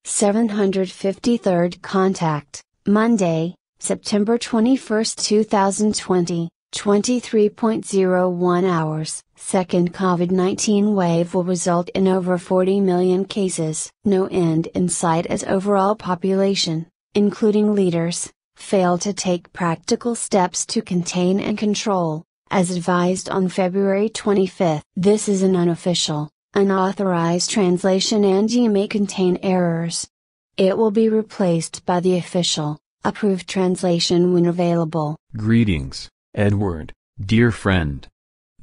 753rd contact, Monday, September 21, 2020, 23.01 hours. Second COVID-19 wave will result in over 40 million cases. No end in sight as overall population, including leaders, fail to take practical steps to contain and control, as advised on February 25. This is an unofficial, unauthorized translation and may contain errors. It will be replaced by the official, approved translation when available. Greetings, Edward, dear friend.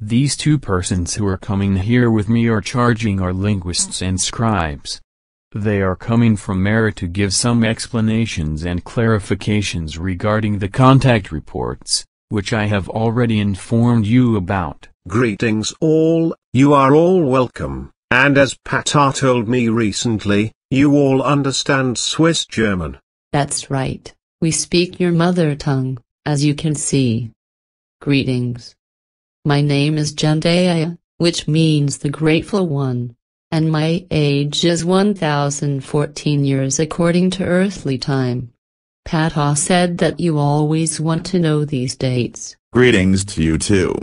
These two persons who are coming here with me are charging are linguists and scribes. They are coming from Erra to give some explanations and clarifications regarding the contact reports, which I have already informed you about. Greetings all, you are all welcome, and as Ptaah told me recently, you all understand Swiss German. That's right, we speak your mother tongue, as you can see. Greetings. My name is Jendaya, which means the Grateful One, and my age is 1014 years according to earthly time. Ptaah said that you always want to know these dates. Greetings to you too.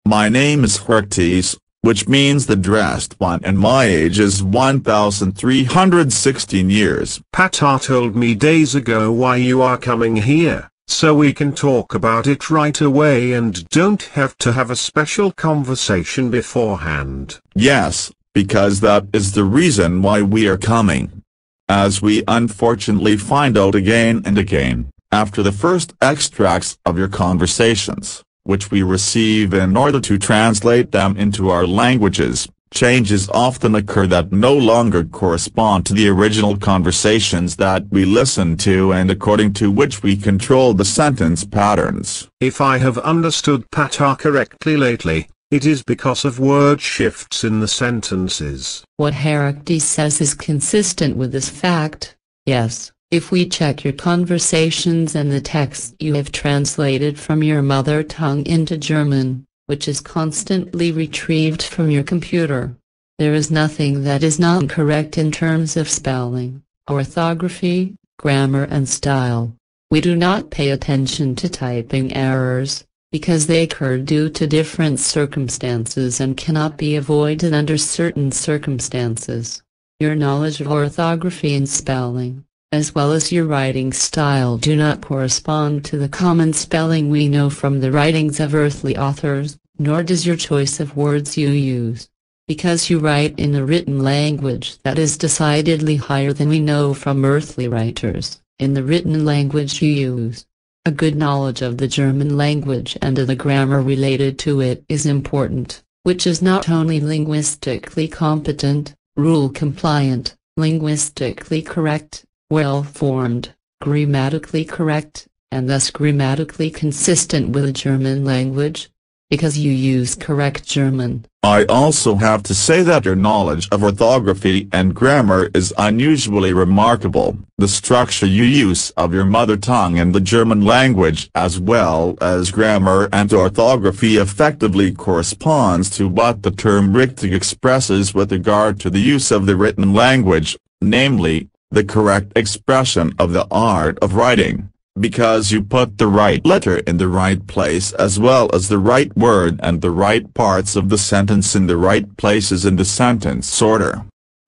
My name is Hertes, which means the dressed one, and my age is 1316 years. Ptaah told me days ago why you are coming here, so we can talk about it right away and don't have to have a special conversation beforehand. Yes, because that is the reason why we are coming. As we unfortunately find out again and again, after the first extracts of your conversations, which we receive in order to translate them into our languages, changes often occur that no longer correspond to the original conversations that we listen to and according to which we control the sentence patterns. If I have understood Ptaah correctly lately, it is because of word shifts in the sentences. What Heracles says is consistent with this fact, yes. If we check your conversations and the text you have translated from your mother tongue into German, which is constantly retrieved from your computer, there is nothing that is not correct in terms of spelling, orthography, grammar and style. We do not pay attention to typing errors, because they occur due to different circumstances and cannot be avoided under certain circumstances. Your knowledge of orthography and spelling, as well as your writing style, do not correspond to the common spelling we know from the writings of earthly authors, nor does your choice of words you use, because you write in a written language that is decidedly higher than we know from earthly writers, in the written language you use. A good knowledge of the German language and of the grammar related to it is important, which is not only linguistically competent, rule-compliant, linguistically correct, well-formed, grammatically correct, and thus grammatically consistent with the German language, because you use correct German. I also have to say that your knowledge of orthography and grammar is unusually remarkable. The structure you use of your mother tongue and the German language as well as grammar and orthography effectively corresponds to what the term richtig expresses with regard to the use of the written language, namely, the correct expression of the art of writing, because you put the right letter in the right place as well as the right word and the right parts of the sentence in the right places in the sentence order.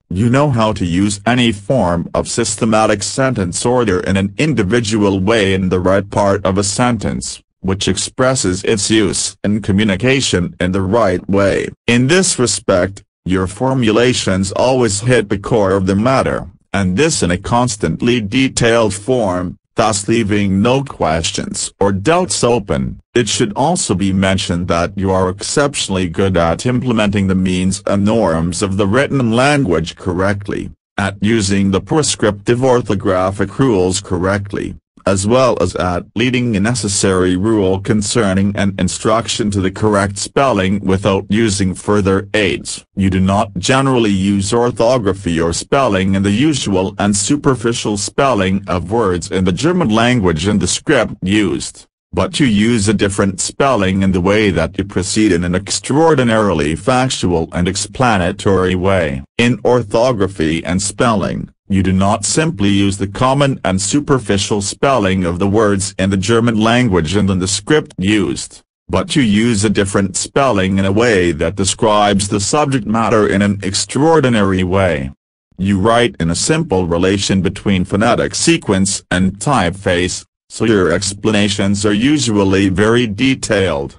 You know how to use any form of systematic sentence order in an individual way in the right part of a sentence, which expresses its use and communication in the right way. In this respect, your formulations always hit the core of the matter, and this in a constantly detailed form, thus leaving no questions or doubts open. It should also be mentioned that you are exceptionally good at implementing the means and norms of the written language correctly, at using the prescriptive orthographic rules correctly, as well as at leading a necessary rule concerning an instruction to the correct spelling without using further aids. You do not generally use orthography or spelling in the usual and superficial spelling of words in the German language in the script used, but you use a different spelling in the way that you proceed in an extraordinarily factual and explanatory way. In orthography and spelling, You do not simply use the common and superficial spelling of the words in the German language and in the script used, but you use a different spelling in a way that describes the subject matter in an extraordinary way. You write in a simple relation between phonetic sequence and typeface, so your explanations are usually very detailed.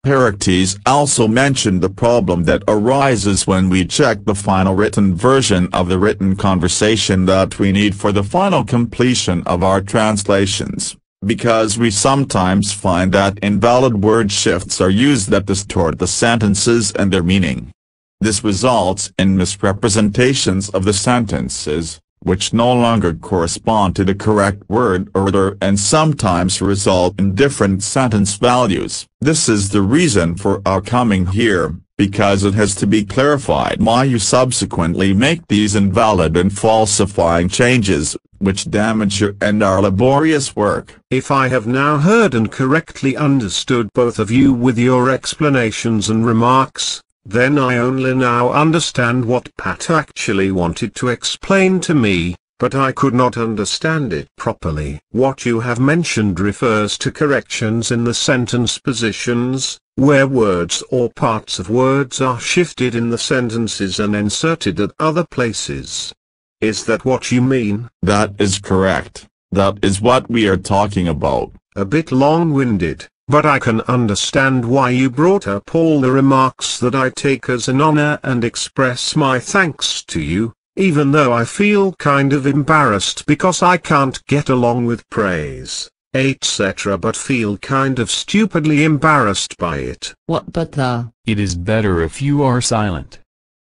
Heracles also mentioned the problem that arises when we check the final written version of the written conversation that we need for the final completion of our translations, because we sometimes find that invalid word shifts are used that distort the sentences and their meaning. This results in misrepresentations of the sentences, which no longer correspond to the correct word order and sometimes result in different sentence values. This is the reason for our coming here, because it has to be clarified why you subsequently make these invalid and falsifying changes, which damage your and our laborious work. If I have now heard and correctly understood both of you with your explanations and remarks, then I only now understand what Pat actually wanted to explain to me, but I could not understand it properly. What you have mentioned refers to corrections in the sentence positions, where words or parts of words are shifted in the sentences and inserted at other places. Is that what you mean? That is correct. That is what we are talking about. A bit long-winded, but I can understand why you brought up all the remarks that I take as an honor and express my thanks to you, even though I feel kind of embarrassed because I can't get along with praise, etc., but feel kind of stupidly embarrassed by it. What but the? It is better if you are silent.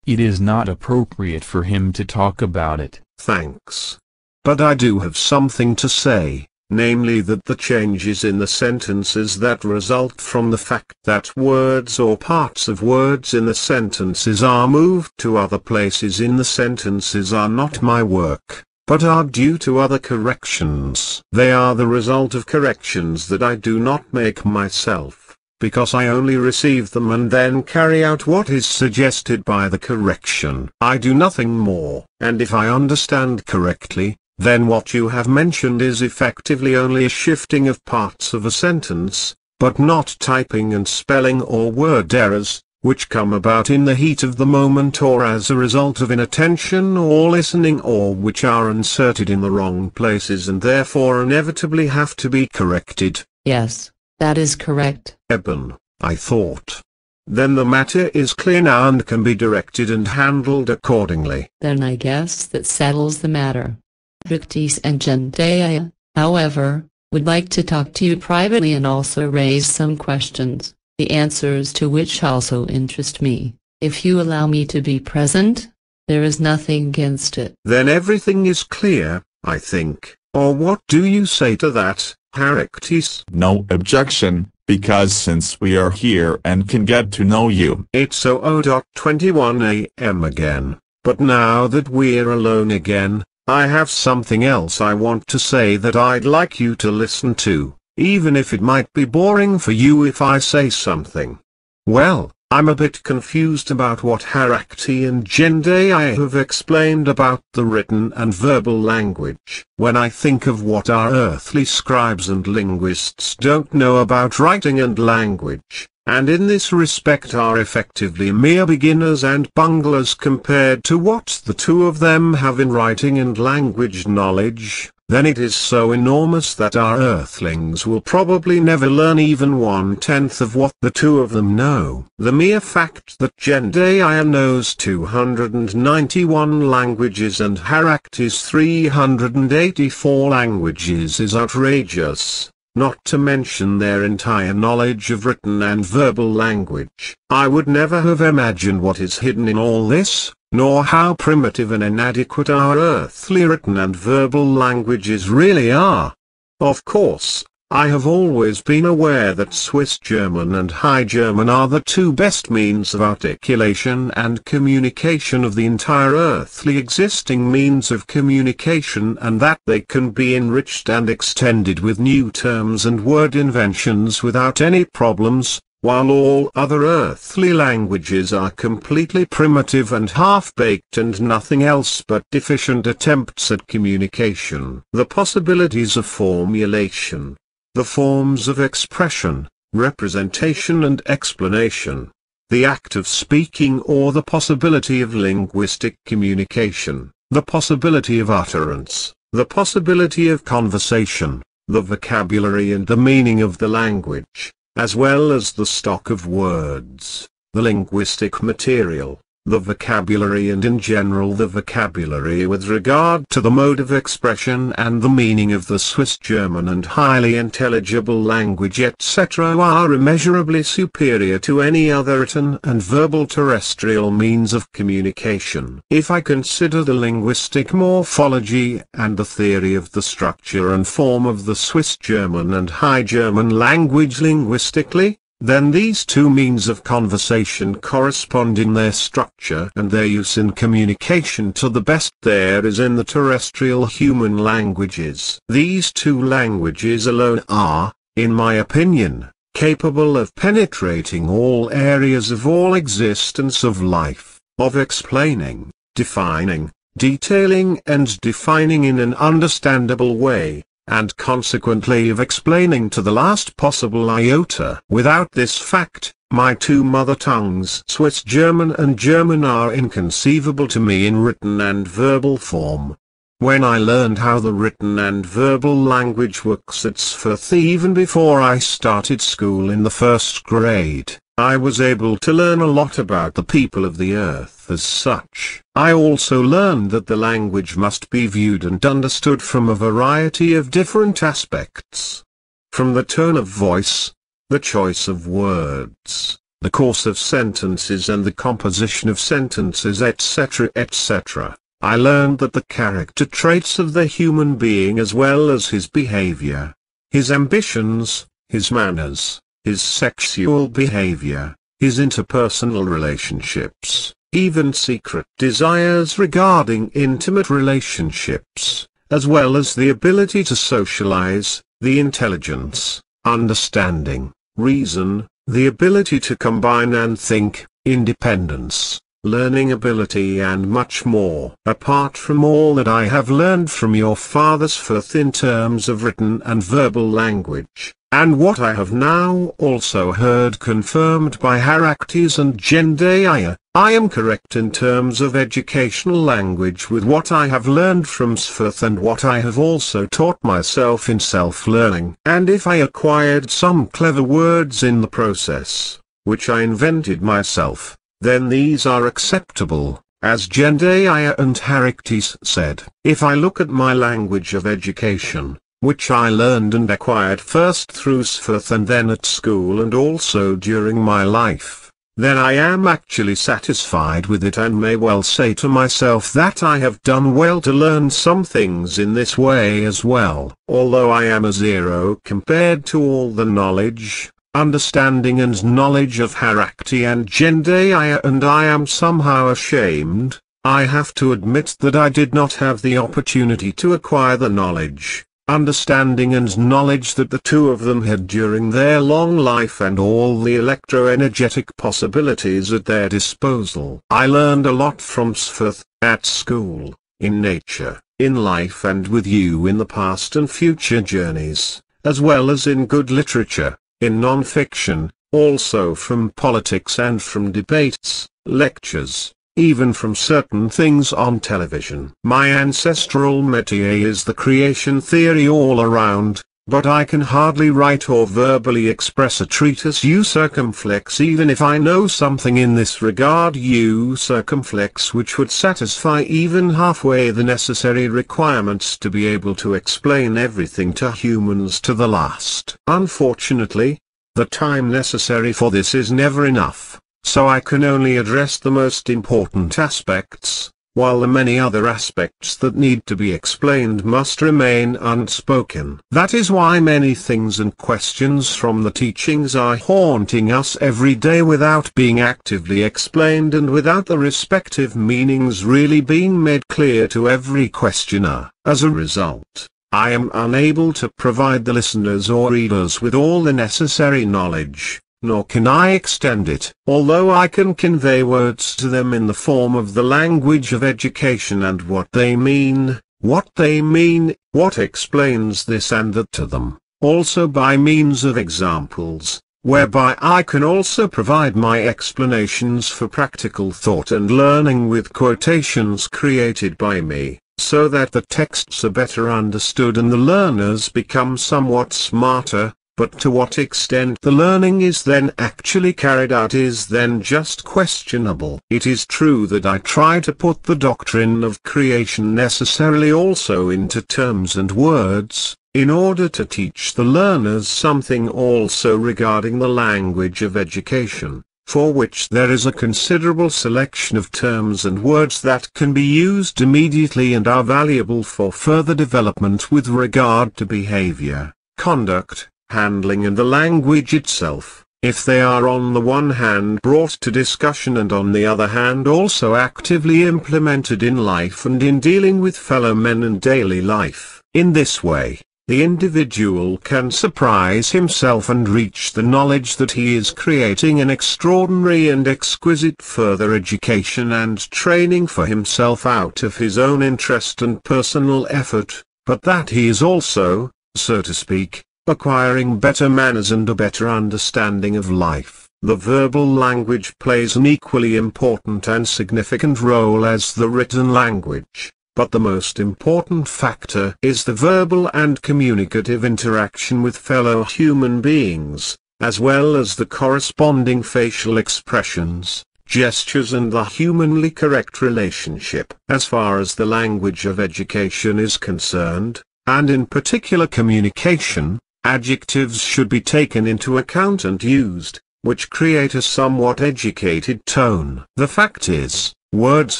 It is not appropriate for him to talk about it. Thanks. But I do have something to say. Namely that the changes in the sentences that result from the fact that words or parts of words in the sentences are moved to other places in the sentences are not my work, but are due to other corrections. They are the result of corrections that I do not make myself, because I only receive them and then carry out what is suggested by the correction. I do nothing more. And if I understand correctly, then what you have mentioned is effectively only a shifting of parts of a sentence, but not typing and spelling or word errors, which come about in the heat of the moment or as a result of inattention or listening, or which are inserted in the wrong places and therefore inevitably have to be corrected. Yes, that is correct. Eben, I thought. Then the matter is clear now and can be directed and handled accordingly. Then I guess that settles the matter. Victis and Gendaya, however, would like to talk to you privately and also raise some questions, the answers to which also interest me. If you allow me to be present, there is nothing against it. Then everything is clear, I think. Or what do you say to that, Heracles? No objection, because since we are here and can get to know you. It's 00:21 a.m. again, but now that we're alone again, I have something else I want to say that I'd like you to listen to, even if it might be boring for you if I say something. Well, I'm a bit confused about what Heracles and Gendaya have explained about the written and verbal language. When I think of what our earthly scribes and linguists don't know about writing and language, and in this respect are effectively mere beginners and bunglers compared to what the two of them have in writing and language knowledge, then it is so enormous that our earthlings will probably never learn even 1/10 of what the two of them know. The mere fact that Gendaya knows 291 languages and Heracles 384 languages is outrageous, not to mention their entire knowledge of written and verbal language. I would never have imagined what is hidden in all this, nor how primitive and inadequate our earthly written and verbal languages really are. Of course, I have always been aware that Swiss German and High German are the two best means of articulation and communication of the entire earthly existing means of communication, and that they can be enriched and extended with new terms and word inventions without any problems, while all other earthly languages are completely primitive and half-baked and nothing else but deficient attempts at communication. The possibilities of formulation, the forms of expression, representation and explanation, the act of speaking or the possibility of linguistic communication, the possibility of utterance, the possibility of conversation, the vocabulary and the meaning of the language, as well as the stock of words, the linguistic material, the vocabulary and in general the vocabulary with regard to the mode of expression and the meaning of the Swiss German and highly intelligible language etc. are immeasurably superior to any other written and verbal terrestrial means of communication. If I consider the linguistic morphology and the theory of the structure and form of the Swiss German and High German language linguistically, then these two means of conversation correspond in their structure and their use in communication to the best there is in the terrestrial human languages. These two languages alone are, in my opinion, capable of penetrating all areas of all existence of life, of explaining, defining, detailing and defining in an understandable way, and consequently of explaining to the last possible iota. Without this fact, my two mother tongues Swiss German and German are inconceivable to me in written and verbal form. When I learned how the written and verbal language works at Sfirth even before I started school in the first grade, I was able to learn a lot about the people of the earth as such. I also learned that the language must be viewed and understood from a variety of different aspects. From the tone of voice, the choice of words, the course of sentences and the composition of sentences etc. etc. I learned that the character traits of the human being as well as his behavior, his ambitions, his manners, his sexual behavior, his interpersonal relationships, even secret desires regarding intimate relationships, as well as the ability to socialize, the intelligence, understanding, reason, the ability to combine and think, independence, learning ability and much more. Apart from all that I have learned from your father's Sfirth in terms of written and verbal language, and what I have now also heard confirmed by Heracles and Gendaya, I am correct in terms of educational language with what I have learned from Sfirth and what I have also taught myself in self-learning. And if I acquired some clever words in the process, which I invented myself, then these are acceptable, as Gendaya and Heracles said. If I look at my language of education, which I learned and acquired first through Sfirth and then at school and also during my life, then I am actually satisfied with it and may well say to myself that I have done well to learn some things in this way as well. Although I am a zero compared to all the knowledge, understanding and knowledge of Heracles and Gendaya and I am somehow ashamed, I have to admit that I did not have the opportunity to acquire the knowledge, understanding and knowledge that the two of them had during their long life and all the electroenergetic possibilities at their disposal. I learned a lot from Sfirth, at school, in nature, in life and with you in the past and future journeys, as well as in good literature, in non-fiction, also from politics and from debates, lectures, even from certain things on television. My ancestral métier is the creation theory all around, but I can hardly write or verbally express a treatise u circumflex even if I know something in this regard u circumflex which would satisfy even halfway the necessary requirements to be able to explain everything to humans to the last. Unfortunately, the time necessary for this is never enough. So I can only address the most important aspects, while the many other aspects that need to be explained must remain unspoken. That is why many things and questions from the teachings are haunting us every day without being actively explained and without the respective meanings really being made clear to every questioner. As a result, I am unable to provide the listeners or readers with all the necessary knowledge, nor can I extend it. Although I can convey words to them in the form of the language of education and what they mean, what explains this and that to them, also by means of examples, whereby I can also provide my explanations for practical thought and learning with quotations created by me, so that the texts are better understood and the learners become somewhat smarter. But to what extent the learning is then actually carried out is then just questionable. It is true that I try to put the doctrine of creation necessarily also into terms and words, in order to teach the learners something also regarding the language of education, for which there is a considerable selection of terms and words that can be used immediately and are valuable for further development with regard to behavior, conduct, handling and the language itself, if they are on the one hand brought to discussion and on the other hand also actively implemented in life and in dealing with fellow men and daily life. In this way, the individual can surprise himself and reach the knowledge that he is creating an extraordinary and exquisite further education and training for himself out of his own interest and personal effort, but that he is also, so to speak, acquiring better manners and a better understanding of life. The verbal language plays an equally important and significant role as the written language, but the most important factor is the verbal and communicative interaction with fellow human beings, as well as the corresponding facial expressions, gestures and the humanly correct relationship. As far as the language of education is concerned, and in particular communication, adjectives should be taken into account and used, which create a somewhat educated tone. The fact is, words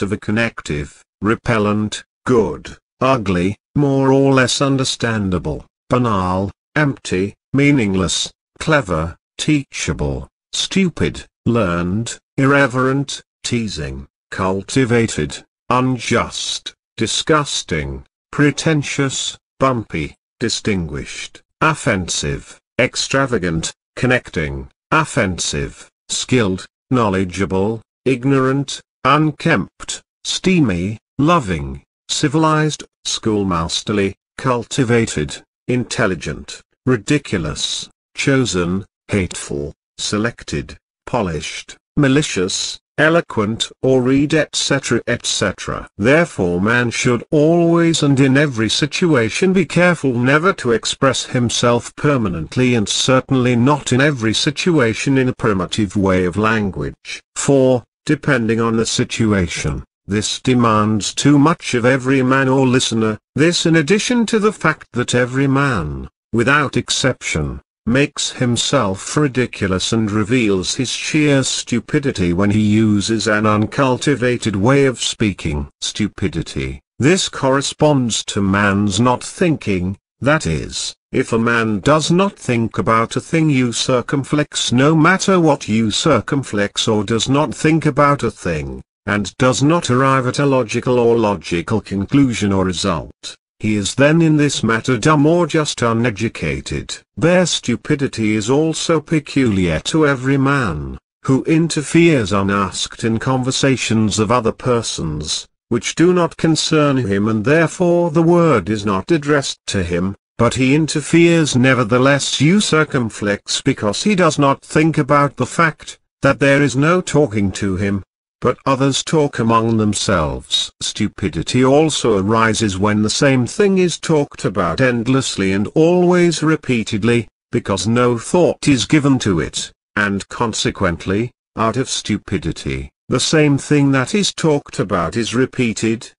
have a connective, repellent, good, ugly, more or less understandable, banal, empty, meaningless, clever, teachable, stupid, learned, irreverent, teasing, cultivated, unjust, disgusting, pretentious, bumpy, distinguished, offensive, extravagant, connecting, offensive, skilled, knowledgeable, ignorant, unkempt, steamy, loving, civilized, schoolmasterly, cultivated, intelligent, ridiculous, chosen, hateful, selected, polished, malicious, eloquent or read etc. etc. Therefore man should always and in every situation be careful never to express himself permanently and certainly not in every situation in a primitive way of language. For, depending on the situation, this demands too much of every man or listener, this in addition to the fact that every man, without exception, makes himself ridiculous and reveals his sheer stupidity when he uses an uncultivated way of speaking. Stupidity. This corresponds to man's not thinking, that is, if a man does not think about a thing you circumflex no matter what you circumflex or does not think about a thing, and does not arrive at a logical conclusion or result. He is then in this matter dumb or just uneducated. Bare stupidity is also peculiar to every man, who interferes unasked in conversations of other persons, which do not concern him and therefore the word is not addressed to him, but he interferes nevertheless you circumflex because he does not think about the fact, that there is no talking to him, but others talk among themselves. Stupidity also arises when the same thing is talked about endlessly and always repeatedly, because no thought is given to it, and consequently, out of stupidity, the same thing that is talked about is repeated,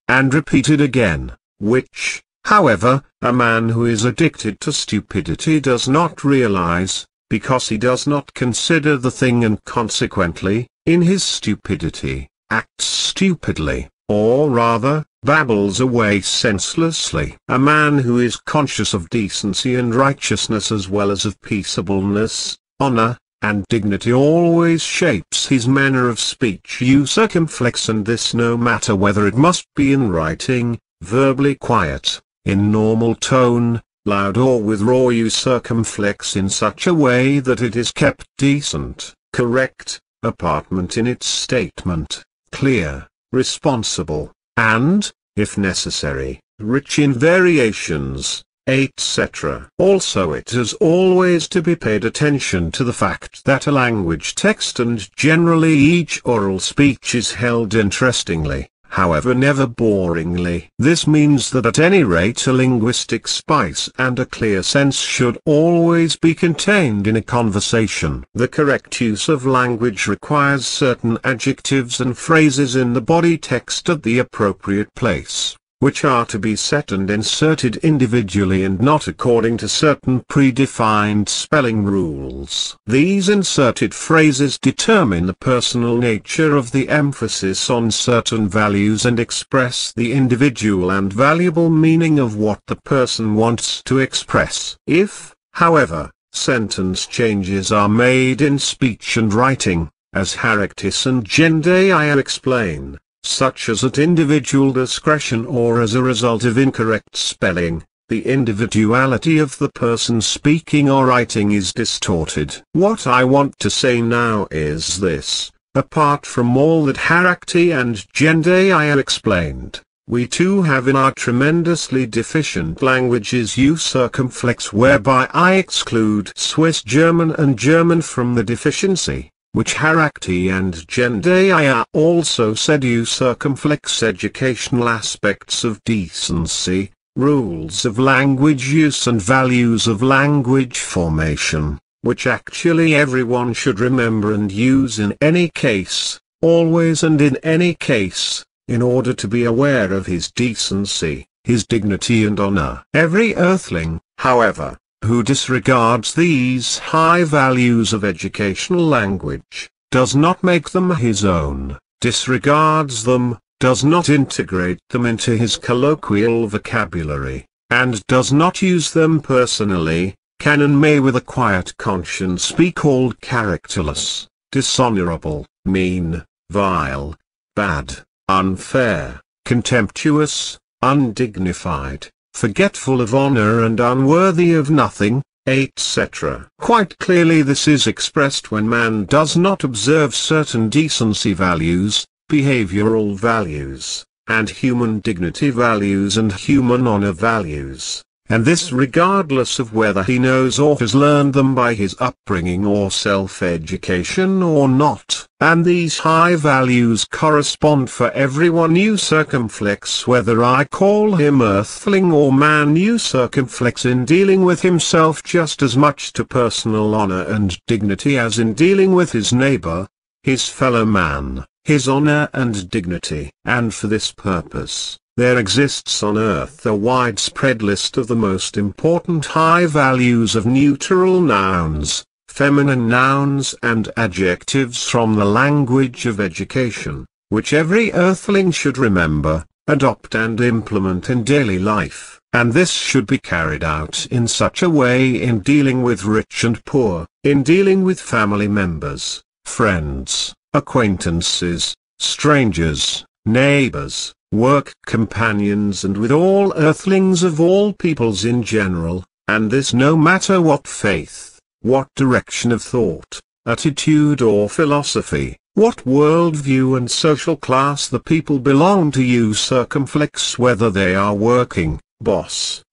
and repeated again, which, however, a man who is addicted to stupidity does not realize, because he does not consider the thing and consequently, in his stupidity, acts stupidly, or rather, babbles away senselessly. A man who is conscious of decency and righteousness as well as of peaceableness, honor, and dignity always shapes his manner of speech you circumflex, and this no matter whether it must be in writing, verbally quiet, in normal tone, loud or with raw use circumflex in such a way that it is kept decent, correct, apartment in its statement, clear, responsible, and, if necessary, rich in variations, etc. Also it has always to be paid attention to the fact that a language text and generally each oral speech is held interestingly, however never boringly. This means that at any rate a linguistic spice and a clear sense should always be contained in a conversation. The correct use of language requires certain adjectives and phrases in the body text at the appropriate place, which are to be set and inserted individually and not according to certain predefined spelling rules. These inserted phrases determine the personal nature of the emphasis on certain values and express the individual and valuable meaning of what the person wants to express. If, however, sentence changes are made in speech and writing, as Heractis and Gendai explain, such as at individual discretion or as a result of incorrect spelling, the individuality of the person speaking or writing is distorted. What I want to say now is this: apart from all that Heracti and Gendai explained, we too have in our tremendously deficient languages use circumflex, whereby I exclude Swiss German and German from the deficiency, which Heracti and Gendai also said use circumflex educational aspects of decency, rules of language use and values of language formation, which actually everyone should remember and use in any case, always and in any case, in order to be aware of his decency, his dignity and honor. Every earthling, however, who disregards these high values of educational language, does not make them his own, disregards them, does not integrate them into his colloquial vocabulary, and does not use them personally, can and may with a quiet conscience be called characterless, dishonorable, mean, vile, bad, unfair, contemptuous, undignified, forgetful of honor and unworthy of nothing, etc. Quite clearly this is expressed when man does not observe certain decency values, behavioral values, and human dignity values and human honor values, and this regardless of whether he knows or has learned them by his upbringing or self-education or not. And these high values correspond for everyone you circumflex, whether I call him earthling or man you circumflex, in dealing with himself just as much to personal honor and dignity as in dealing with his neighbor, his fellow man, his honor and dignity. And for this purpose, there exists on earth a widespread list of the most important high values of neutral nouns, feminine nouns and adjectives from the language of education, which every earthling should remember, adopt and implement in daily life, and this should be carried out in such a way in dealing with rich and poor, in dealing with family members, friends, acquaintances, strangers, neighbors, work companions, and with all earthlings of all peoples in general, and this no matter what faith, what direction of thought, attitude or philosophy, what worldview and social class the people belong to. You circumflex whether they are working, boss,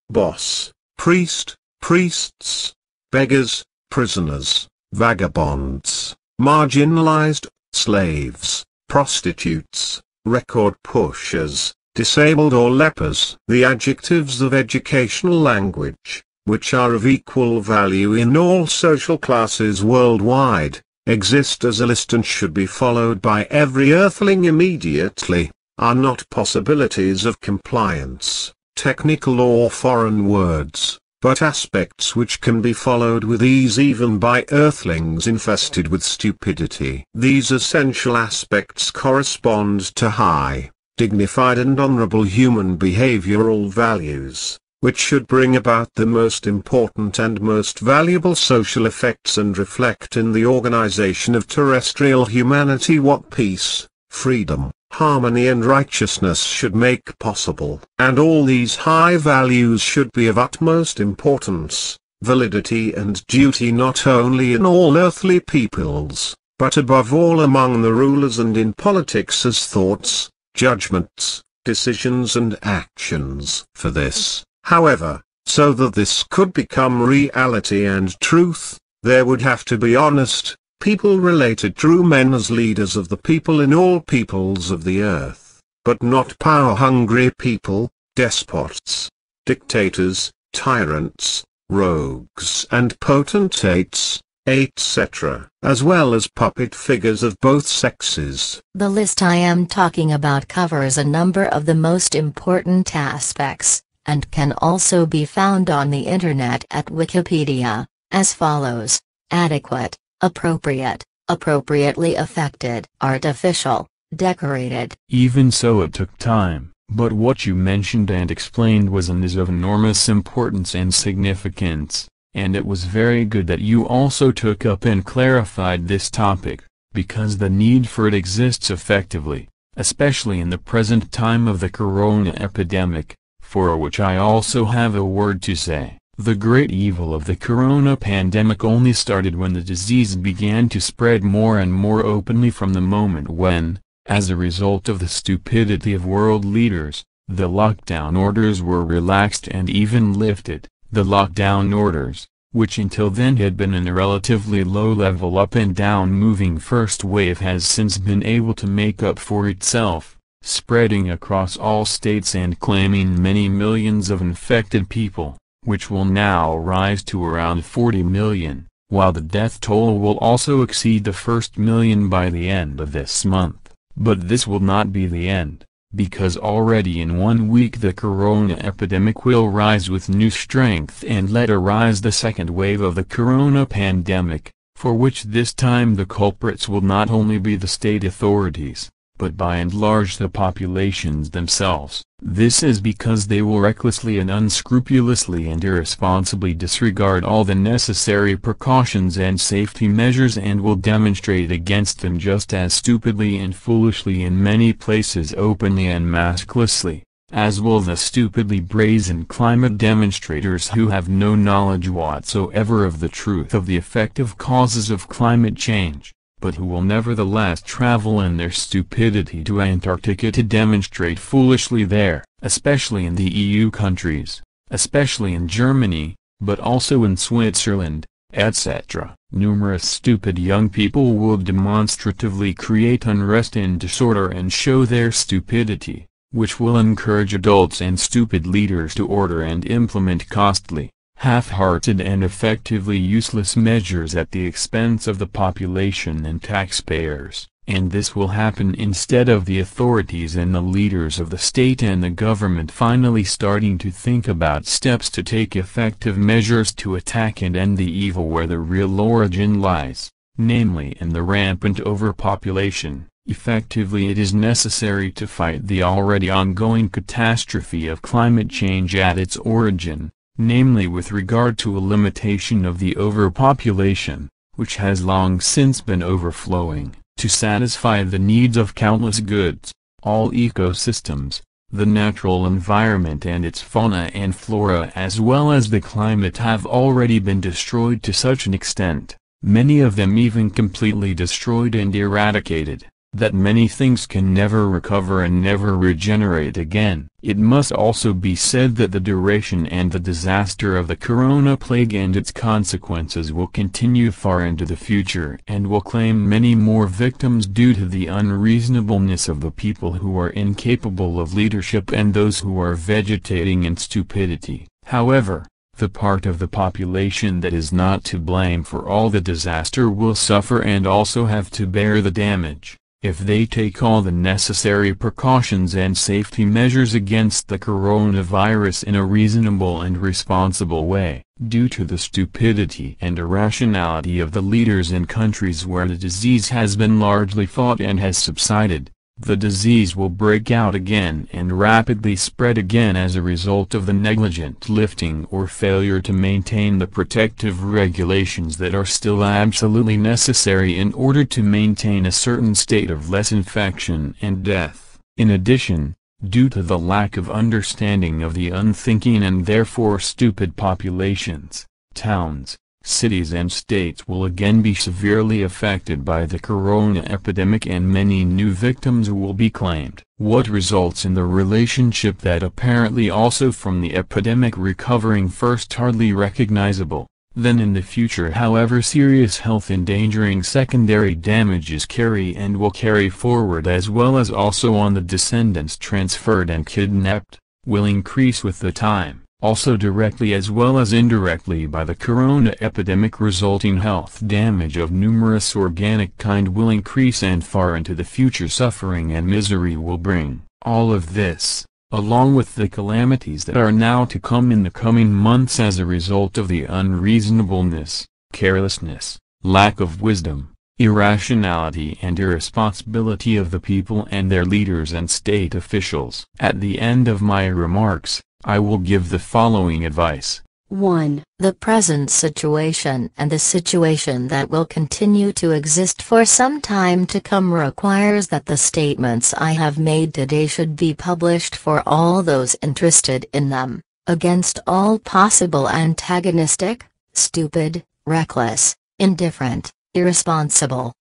priest, priests, beggars, prisoners, vagabonds, marginalized, slaves, prostitutes, record pushers, disabled or lepers. The adjectives of educational language, which are of equal value in all social classes worldwide, exist as a list and should be followed by every earthling immediately, are not possibilities of compliance, technical or foreign words, but aspects which can be followed with ease even by earthlings infested with stupidity. These essential aspects correspond to high, dignified and honorable human behavioral values, which should bring about the most important and most valuable social effects and reflect in the organization of terrestrial humanity what peace, freedom, harmony and righteousness should make possible. And all these high values should be of utmost importance, validity and duty not only in all earthly peoples, but above all among the rulers and in politics as thoughts, judgments, decisions and actions. For this, however, so that this could become reality and truth, there would have to be honest, people-related true men as leaders of the people in all peoples of the earth, but not power-hungry people, despots, dictators, tyrants, rogues and potentates, etc., as well as puppet figures of both sexes. The list I am talking about covers a number of the most important aspects, and can also be found on the Internet at Wikipedia, as follows: adequate, appropriate, appropriately affected, artificial, decorated. Even so, it took time, but what you mentioned and explained was and is of enormous importance and significance, and it was very good that you also took up and clarified this topic, because the need for it exists effectively, especially in the present time of the corona epidemic, for which I also have a word to say. The great evil of the corona pandemic only started when the disease began to spread more and more openly from the moment when, as a result of the stupidity of world leaders, the lockdown orders were relaxed and even lifted. The lockdown orders, which until then had been in a relatively low-level up and down moving first wave, has since been able to make up for itself, spreading across all states and claiming many millions of infected people, which will now rise to around 40 million, while the death toll will also exceed the first million by the end of this month. But this will not be the end, because already in 1 week the corona epidemic will rise with new strength and let arise the second wave of the corona pandemic, for which this time the culprits will not only be the state authorities, but by and large the populations themselves. This is because they will recklessly and unscrupulously and irresponsibly disregard all the necessary precautions and safety measures and will demonstrate against them just as stupidly and foolishly in many places openly and masklessly, as will the stupidly brazen climate demonstrators who have no knowledge whatsoever of the truth of the effective causes of climate change, but who will nevertheless travel in their stupidity to Antarctica to demonstrate foolishly there, especially in the EU countries, especially in Germany, but also in Switzerland, etc. Numerous stupid young people will demonstratively create unrest and disorder and show their stupidity, which will encourage adults and stupid leaders to order and implement costly, half-hearted and effectively useless measures at the expense of the population and taxpayers, and this will happen instead of the authorities and the leaders of the state and the government finally starting to think about steps to take effective measures to attack and end the evil where the real origin lies, namely in the rampant overpopulation. Effectively, it is necessary to fight the already ongoing catastrophe of climate change at its origin, namely with regard to a limitation of the overpopulation, which has long since been overflowing, to satisfy the needs of countless goods. All ecosystems, the natural environment and its fauna and flora as well as the climate have already been destroyed to such an extent, many of them even completely destroyed and eradicated, that many things can never recover and never regenerate again. It must also be said that the duration and the disaster of the corona plague and its consequences will continue far into the future and will claim many more victims due to the unreasonableness of the people who are incapable of leadership and those who are vegetating in stupidity. However, the part of the population that is not to blame for all the disaster will suffer and also have to bear the damage, if they take all the necessary precautions and safety measures against the coronavirus in a reasonable and responsible way. Due to the stupidity and irrationality of the leaders in countries where the disease has been largely fought and has subsided, the disease will break out again and rapidly spread again as a result of the negligent lifting or failure to maintain the protective regulations that are still absolutely necessary in order to maintain a certain state of less infection and death. In addition, due to the lack of understanding of the unthinking and therefore stupid populations, towns, cities and states will again be severely affected by the corona epidemic and many new victims will be claimed. What results in the relationship that apparently also from the epidemic recovering first hardly recognizable, then in the future however serious health endangering secondary damages carry and will carry forward as well as also on the descendants transferred and kidnapped, will increase with the time. Also directly as well as indirectly by the corona epidemic resulting health damage of numerous organic kind will increase and far into the future suffering and misery will bring. All of this, along with the calamities that are now to come in the coming months as a result of the unreasonableness, carelessness, lack of wisdom, irrationality and irresponsibility of the people and their leaders and state officials. At the end of my remarks, I will give the following advice. 1. The present situation and the situation that will continue to exist for some time to come requires that the statements I have made today should be published for all those interested in them, against all possible antagonistic, stupid, reckless, indifferent, irresponsible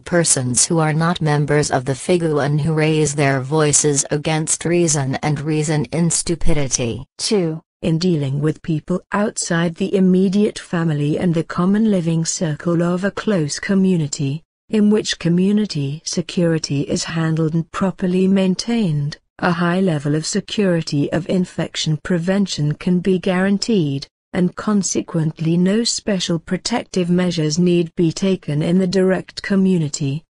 persons who are not members of the Figu and who raise their voices against reason and reason in stupidity. 2. In dealing with people outside the immediate family and the common living circle of a close community, in which community security is handled and properly maintained, a high level of security of infection prevention can be guaranteed, and consequently no special protective measures need be taken in the direct community.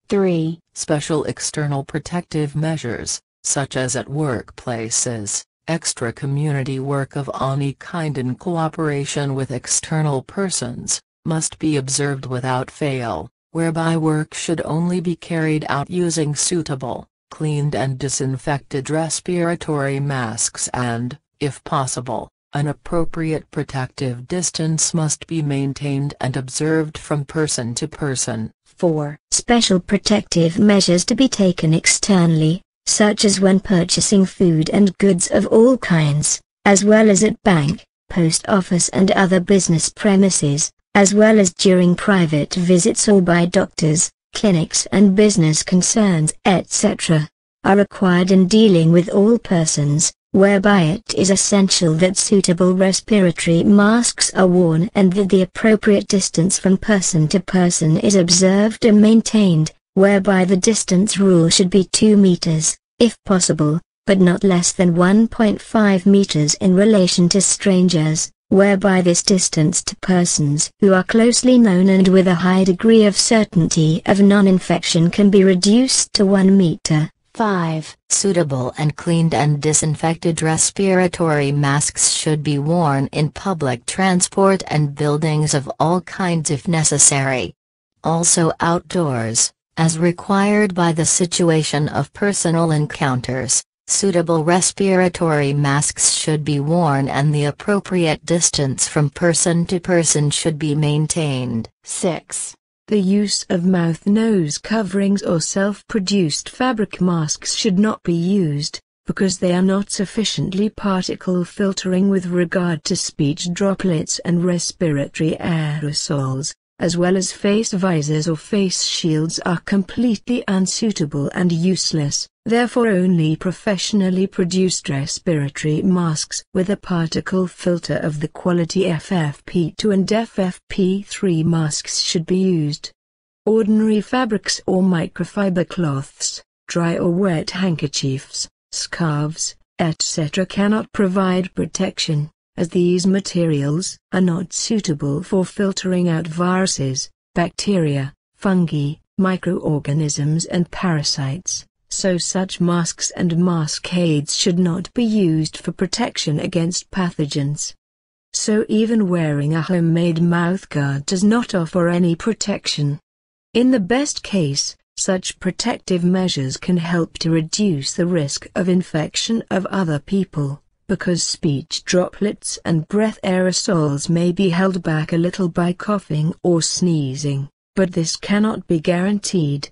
3. Special external protective measures, such as at workplaces, extra-community work of any kind in cooperation with external persons, must be observed without fail, whereby work should only be carried out using suitable, cleaned and disinfected respiratory masks and, if possible, an appropriate protective distance must be maintained and observed from person to person. 4. Special protective measures to be taken externally, such as when purchasing food and goods of all kinds, as well as at bank, post office and other business premises, as well as during private visits or by doctors, clinics and business concerns, etc., are required in dealing with all persons, whereby it is essential that suitable respiratory masks are worn and that the appropriate distance from person to person is observed and maintained, whereby the distance rule should be 2 meters, if possible, but not less than 1.5 meters in relation to strangers, whereby this distance to persons who are closely known and with a high degree of certainty of non-infection can be reduced to 1 meter. 5. Suitable and cleaned and disinfected respiratory masks should be worn in public transport and buildings of all kinds if necessary. Also outdoors, as required by the situation of personal encounters, suitable respiratory masks should be worn and the appropriate distance from person to person should be maintained. 6. The use of mouth-nose coverings or self-produced fabric masks should not be used, because they are not sufficiently particle filtering with regard to speech droplets and respiratory aerosols, as well as face visors or face shields are completely unsuitable and useless. Therefore only professionally produced respiratory masks with a particle filter of the quality FFP2 and FFP3 masks should be used. Ordinary fabrics or microfiber cloths, dry or wet handkerchiefs, scarves, etc. cannot provide protection, as these materials are not suitable for filtering out viruses, bacteria, fungi, microorganisms and parasites. So such masks and mask aids should not be used for protection against pathogens. So even wearing a homemade mouthguard does not offer any protection. In the best case, such protective measures can help to reduce the risk of infection of other people, because speech droplets and breath aerosols may be held back a little by coughing or sneezing, but this cannot be guaranteed.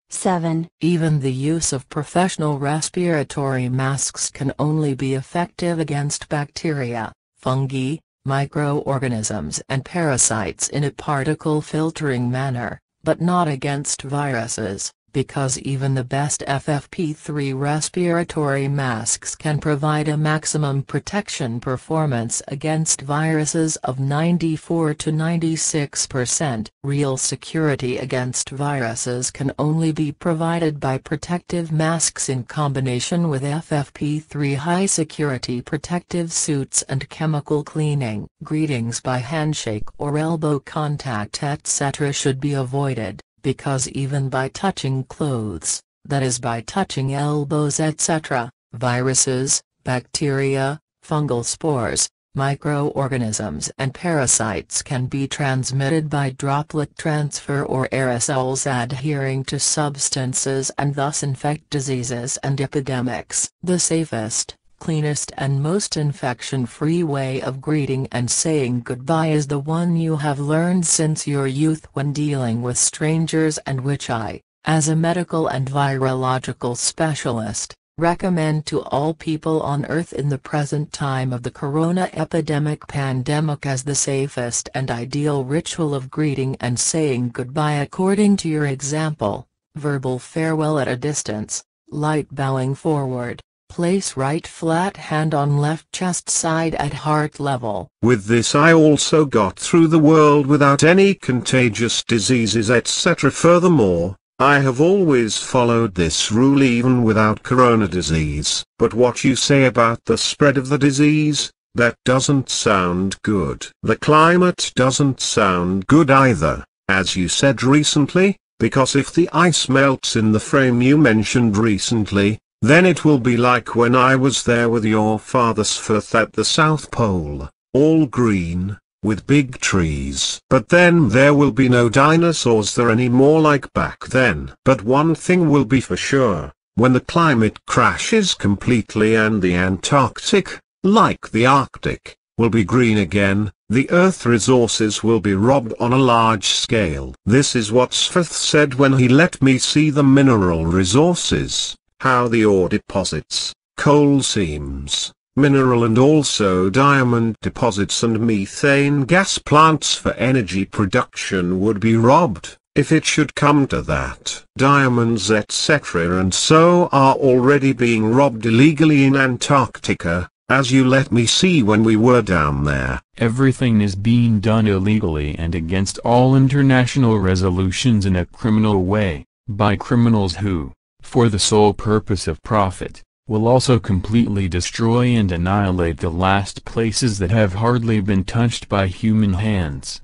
7. Even the use of professional respiratory masks can only be effective against bacteria, fungi, microorganisms and parasites in a particle filtering manner, but not against viruses, because even the best FFP3 respiratory masks can provide a maximum protection performance against viruses of 94 to 96%. Real security against viruses can only be provided by protective masks in combination with FFP3 high-security protective suits and chemical cleaning. Greetings by handshake or elbow contact etc. should be avoided, because even by touching clothes, that is by touching elbows etc., viruses, bacteria, fungal spores, microorganisms and parasites can be transmitted by droplet transfer or aerosols adhering to substances and thus infect diseases and epidemics. The safest, cleanest and most infection-free way of greeting and saying goodbye is the one you have learned since your youth when dealing with strangers, and which I, as a medical and virological specialist, recommend to all people on Earth in the present time of the corona epidemic pandemic as the safest and ideal ritual of greeting and saying goodbye according to your example: verbal farewell at a distance, light bowing forward. Place right flat hand on left chest side at heart level. With this I also got through the world without any contagious diseases etc. Furthermore, I have always followed this rule even without corona disease. But what you say about the spread of the disease, that doesn't sound good. The climate doesn't sound good either, as you said recently, because if the ice melts in the frame you mentioned recently, then it will be like when I was there with your father's fourth at the South Pole, all green, with big trees. But then there will be no dinosaurs there anymore like back then. But one thing will be for sure, when the climate crashes completely and the Antarctic, like the Arctic, will be green again, the Earth resources will be robbed on a large scale. This is what Sfeth said when he let me see the mineral resources. How the ore deposits, coal seams, mineral and also diamond deposits and methane gas plants for energy production would be robbed, if it should come to that. Diamonds etc. and so are already being robbed illegally in Antarctica, as you let me see when we were down there. Everything is being done illegally and against all international resolutions in a criminal way, by criminals who, for the sole purpose of profit, will also completely destroy and annihilate the last places that have hardly been touched by human hands.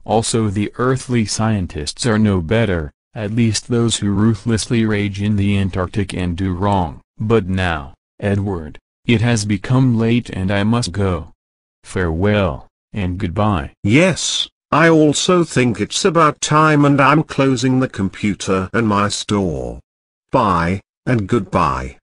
Also the earthly scientists are no better, at least those who ruthlessly rage in the Antarctic and do wrong. But now, Edward, it has become late and I must go. Farewell, and goodbye. Yes, I also think it's about time and I'm closing the computer and my store. Bye, and goodbye.